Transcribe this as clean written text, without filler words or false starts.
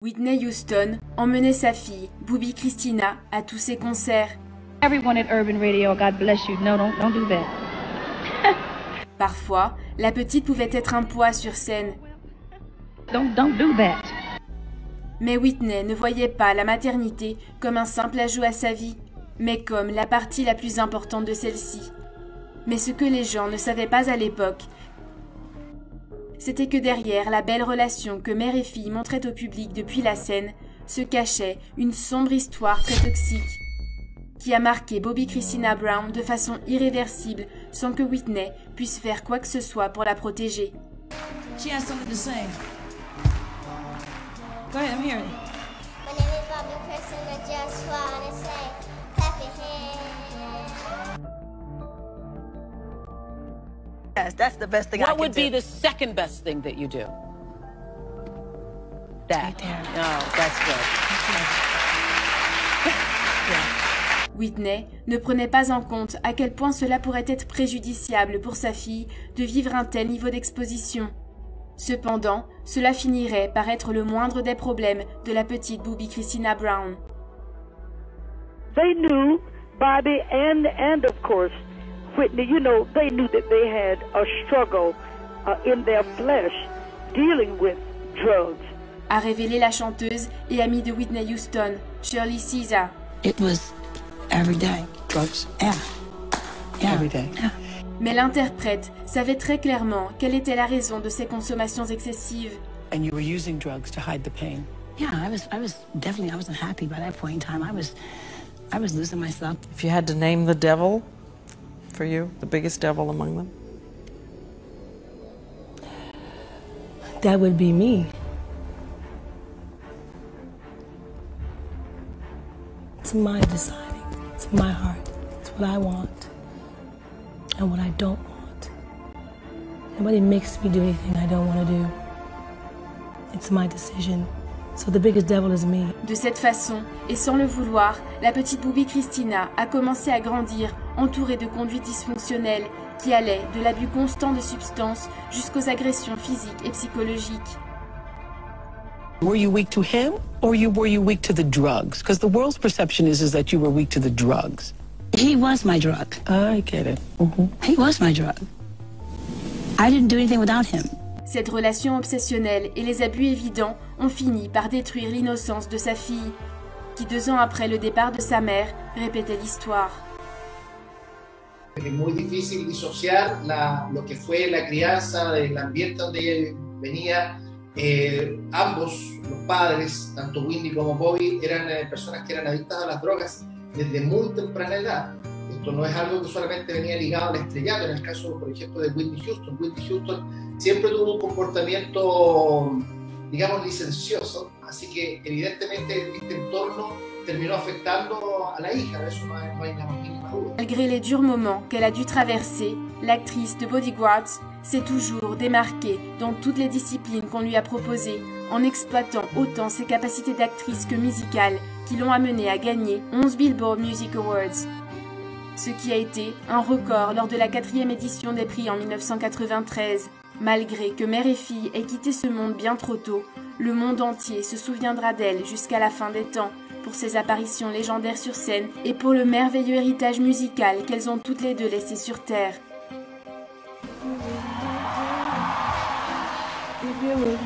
Whitney Houston emmenait sa fille, Bobbi Kristina, à tous ses concerts. Everyone at Urban Radio, God bless you. No, don't do that. Parfois, la petite pouvait être un poids sur scène. Don't do that. Mais Whitney ne voyait pas la maternité comme un simple ajout à sa vie, mais comme la partie la plus importante de celle-ci. Mais ce que les gens ne savaient pas à l'époque, c'était que derrière la belle relation que mère et fille montraient au public depuis la scène, se cachait une sombre histoire très toxique, qui a marqué Bobbi Kristina Brown de façon irréversible sans que Whitney puisse faire quoi que ce soit pour la protéger. She has something to say. Go ahead, I'm hearing it. My name is Bobbi Kristina, just wanna say, clap your hands. Yes, that's the best thing I can do. What would be the second best thing that you do? That. Right there. No, that's good. Whitney ne prenait pas en compte à quel point cela pourrait être préjudiciable pour sa fille de vivre un tel niveau d'exposition. Cependant, cela finirait par être le moindre des problèmes de la petite Bobbi Kristina Brown. They knew, Bobby and of course Whitney, you know, they knew that they had a struggle in their flesh dealing with drugs. A révélé la chanteuse et amie de Whitney Houston, Shirley Caesar. It was every day. Drugs? Yeah. Every day. Yeah. Mais l'interprète savait très clairement quelle était la raison de ces consommations excessives. And you were using drugs to hide the pain. Yeah, I was definitely, I wasn't happy by that point in time. I was losing myself. If you had to name the devil for you, the biggest devil among them? That would be me. It's my deciding. It's my heart. It's what I want and what I don't want. Nobody makes me do anything I don't want to do. It's my decision. So the biggest devil is me. De cette façon, et sans le vouloir, la petite Bobbi Kristina a commencé à grandir entourée de conduites dysfonctionnelles qui allaient de l'abus constant de substances jusqu'aux agressions physiques et psychologiques. Were you weak to him or were you weak to the drugs? Because the world's perception is that you were weak to the drugs. He was my drug. I get it. He was my drug. I didn't do anything without him. Cette relation obsessionnelle et les abus évidents ont fini par détruire l'innocence de sa fille, qui 2 ans après le départ de sa mère, répétait l'histoire. Es muy difícil disociar lo que fue la crianza del ambiente donde ella venía. Ambos, los padres, tanto Whitney como Bobby, eran personas que eran adictas a las drogas desde muy temprana edad. Esto no es algo que solamente venía ligado al estrellato. En el caso, por ejemplo, de Whitney Houston siempre tuvo un comportamiento, digamos, licencioso, así que evidentemente este entorno terminó afectando a la hija, de eso no hay la más mínima duda. Malgré les durs moments qu'elle a dû traverser, l'actrice de Bodyguards s'est toujours démarquée dans toutes les disciplines qu'on lui a proposées, en exploitant autant ses capacités d'actrice que musicale qui l'ont amenée à gagner 11 Billboard Music Awards. Ce qui a été un record lors de la 4e édition des prix en 1993. Malgré que mère et fille aient quitté ce monde bien trop tôt, le monde entier se souviendra d'elle jusqu'à la fin des temps, pour ses apparitions légendaires sur scène et pour le merveilleux héritage musical qu'elles ont toutes les deux laissé sur Terre. If you would